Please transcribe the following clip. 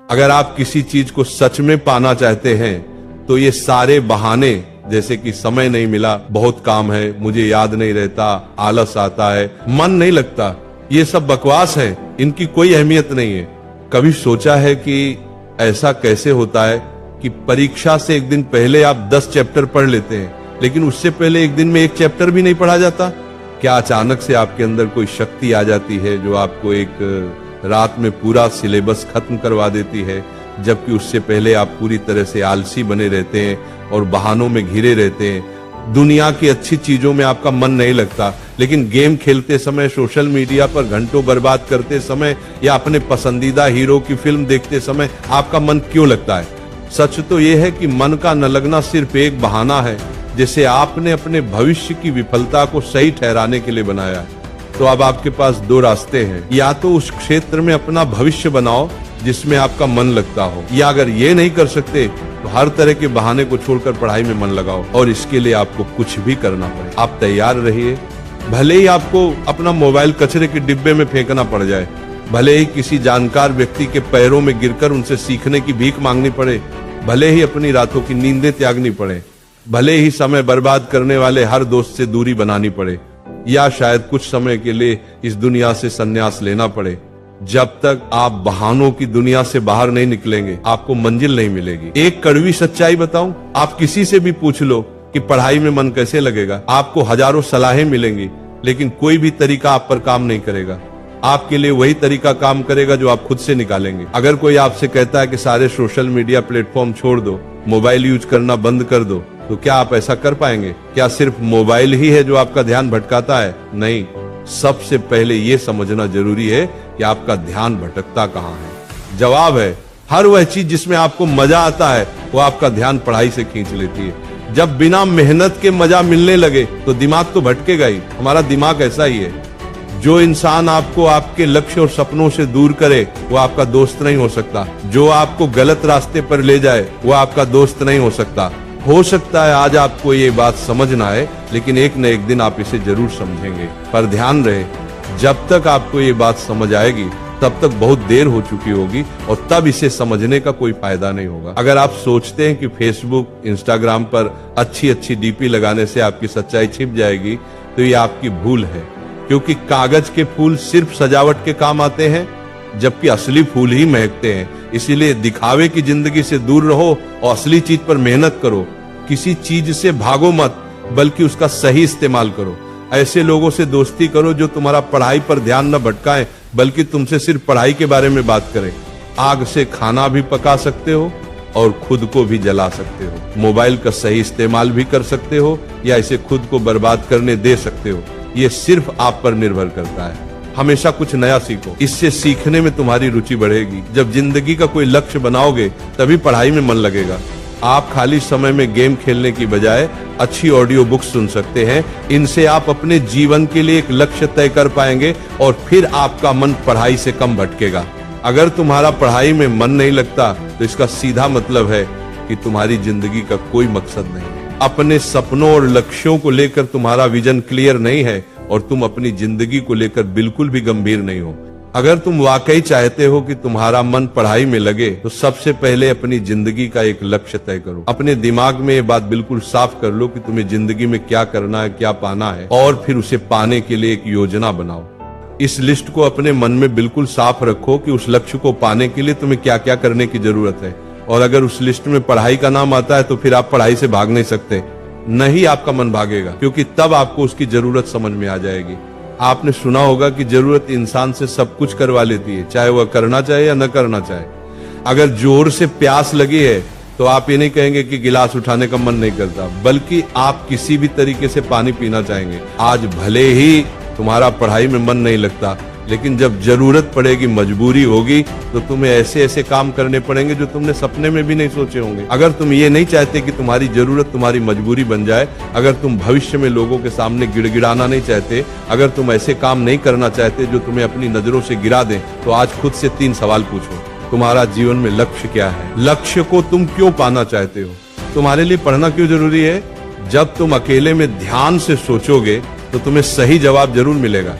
अगर आप किसी चीज को सच में पाना चाहते हैं तो ये सारे बहाने, जैसे कि समय नहीं मिला, बहुत काम है, मुझे याद नहीं रहता, आलस आता है, मन नहीं लगता, ये सब बकवास है, इनकी कोई अहमियत नहीं है। कभी सोचा है कि ऐसा कैसे होता है कि परीक्षा से एक दिन पहले आप 10 चैप्टर पढ़ लेते हैं, लेकिन उससे पहले एक दिन में एक चैप्टर भी नहीं पढ़ा जाता? क्या अचानक से आपके अंदर कोई शक्ति आ जाती है जो आपको एक रात में पूरा सिलेबस खत्म करवा देती है, जबकि उससे पहले आप पूरी तरह से आलसी बने रहते हैं और बहानों में घिरे रहते हैं। दुनिया की अच्छी चीजों में आपका मन नहीं लगता, लेकिन गेम खेलते समय, सोशल मीडिया पर घंटों बर्बाद करते समय या अपने पसंदीदा हीरो की फिल्म देखते समय आपका मन क्यों लगता है? सच तो यह है कि मन का न लगना सिर्फ एक बहाना है, जिसे आपने अपने भविष्य की विफलता को सही ठहराने के लिए बनाया है। तो अब आपके पास 2 रास्ते हैं, या तो उस क्षेत्र में अपना भविष्य बनाओ जिसमें आपका मन लगता हो, या अगर ये नहीं कर सकते तो हर तरह के बहाने को छोड़कर पढ़ाई में मन लगाओ, और इसके लिए आपको कुछ भी करना पड़े। आप तैयार रहिए, भले ही आपको अपना मोबाइल कचरे के डिब्बे में फेंकना पड़ जाए, भले ही किसी जानकार व्यक्ति के पैरों में गिरकर उनसे सीखने की भीख मांगनी पड़े, भले ही अपनी रातों की नींदें त्यागनी पड़े, भले ही समय बर्बाद करने वाले हर दोस्त से दूरी बनानी पड़े, या शायद कुछ समय के लिए इस दुनिया से संन्यास लेना पड़े, जब तक आप बहानों की दुनिया से बाहर नहीं निकलेंगे आपको मंजिल नहीं मिलेगी। एक कड़वी सच्चाई बताऊं, आप किसी से भी पूछ लो कि पढ़ाई में मन कैसे लगेगा, आपको हजारों सलाहें मिलेंगी, लेकिन कोई भी तरीका आप पर काम नहीं करेगा। आपके लिए वही तरीका काम करेगा जो आप खुद से निकालेंगे। अगर कोई आपसे कहता है कि सारे सोशल मीडिया प्लेटफॉर्म छोड़ दो, मोबाइल यूज करना बंद कर दो, तो क्या आप ऐसा कर पाएंगे? क्या सिर्फ मोबाइल ही है जो आपका ध्यान भटकाता है? नहीं, सबसे पहले ये समझना जरूरी है कि आपका ध्यान भटकता कहाँ है। जवाब है, हर वह चीज जिसमें आपको मजा आता है वो आपका ध्यान पढ़ाई से खींच लेती है। जब बिना मेहनत के मजा मिलने लगे तो दिमाग तो भटकेगा ही। हमारा दिमाग ऐसा ही है। जो इंसान आपको आपके लक्ष्य और सपनों से दूर करे वो आपका दोस्त नहीं हो सकता। जो आपको गलत रास्ते पर ले जाए वो आपका दोस्त नहीं हो सकता। हो सकता है आज आपको ये बात समझ ना आए, लेकिन एक न एक दिन आप इसे जरूर समझेंगे। पर ध्यान रहे, जब तक आपको ये बात समझ आएगी तब तक बहुत देर हो चुकी होगी, और तब इसे समझने का कोई फायदा नहीं होगा। अगर आप सोचते हैं कि फेसबुक, इंस्टाग्राम पर अच्छी अच्छी डीपी लगाने से आपकी सच्चाई छिप जाएगी, तो ये आपकी भूल है, क्योंकि कागज के फूल सिर्फ सजावट के काम आते हैं, जबकि असली फूल ही महकते हैं। इसीलिए दिखावे की जिंदगी से दूर रहो और असली चीज पर मेहनत करो। किसी चीज से भागो मत, बल्कि उसका सही इस्तेमाल करो। ऐसे लोगों से दोस्ती करो जो तुम्हारा पढ़ाई पर ध्यान न भटकाएं, बल्कि तुमसे सिर्फ पढ़ाई के बारे में बात करें। आग से खाना भी पका सकते हो और खुद को भी जला सकते हो। मोबाइल का सही इस्तेमाल भी कर सकते हो या इसे खुद को बर्बाद करने दे सकते हो। ये सिर्फ आप पर निर्भर करता है। हमेशा कुछ नया सीखो, इससे सीखने में तुम्हारी रुचि बढ़ेगी। जब जिंदगी का कोई लक्ष्य बनाओगे तभी पढ़ाई में मन लगेगा। आप खाली समय में गेम खेलने की बजाय अच्छी ऑडियो बुक सुन सकते हैं। इनसे आप अपने जीवन के लिए एक लक्ष्य तय कर पाएंगे और फिर आपका मन पढ़ाई से कम भटकेगा। अगर तुम्हारा पढ़ाई में मन नहीं लगता तो इसका सीधा मतलब है कि तुम्हारी जिंदगी का कोई मकसद नहीं। अपने सपनों और लक्ष्यों को लेकर तुम्हारा विजन क्लियर नहीं है और तुम अपनी जिंदगी को लेकर बिल्कुल भी गंभीर नहीं हो। अगर तुम वाकई चाहते हो कि तुम्हारा मन पढ़ाई में लगे, तो सबसे पहले अपनी जिंदगी का एक लक्ष्य तय करो। अपने दिमाग में ये बात बिल्कुल साफ कर लो कि तुम्हें जिंदगी में क्या करना है, क्या पाना है, और फिर उसे पाने के लिए एक योजना बनाओ। इस लिस्ट को अपने मन में बिल्कुल साफ रखो कि उस लक्ष्य को पाने के लिए तुम्हें क्या क्या करने की जरूरत है। और अगर उस लिस्ट में पढ़ाई का नाम आता है तो फिर आप पढ़ाई से भाग नहीं सकते। नहीं, आपका मन भागेगा, क्योंकि तब आपको उसकी जरूरत समझ में आ जाएगी। आपने सुना होगा कि जरूरत इंसान से सब कुछ करवा लेती है, चाहे वह करना चाहे या न करना चाहे। अगर जोर से प्यास लगी है तो आप ये नहीं कहेंगे कि गिलास उठाने का मन नहीं करता, बल्कि आप किसी भी तरीके से पानी पीना चाहेंगे। आज भले ही तुम्हारा पढ़ाई में मन नहीं लगता, लेकिन जब जरूरत पड़ेगी, मजबूरी होगी, तो तुम्हें ऐसे ऐसे काम करने पड़ेंगे जो तुमने सपने में भी नहीं सोचे होंगे। अगर तुम ये नहीं चाहते कि तुम्हारी जरूरत तुम्हारी मजबूरी बन जाए, अगर तुम भविष्य में लोगों के सामने गिड़गिड़ाना नहीं चाहते, अगर तुम ऐसे काम नहीं करना चाहते जो तुम्हें अपनी नजरों से गिरा दें, तो आज खुद से 3 सवाल पूछो। तुम्हारा जीवन में लक्ष्य क्या है? लक्ष्य को तुम क्यों पाना चाहते हो? तुम्हारे लिए पढ़ना क्यों जरूरी है? जब तुम अकेले में ध्यान से सोचोगे तो तुम्हें सही जवाब जरूर मिलेगा।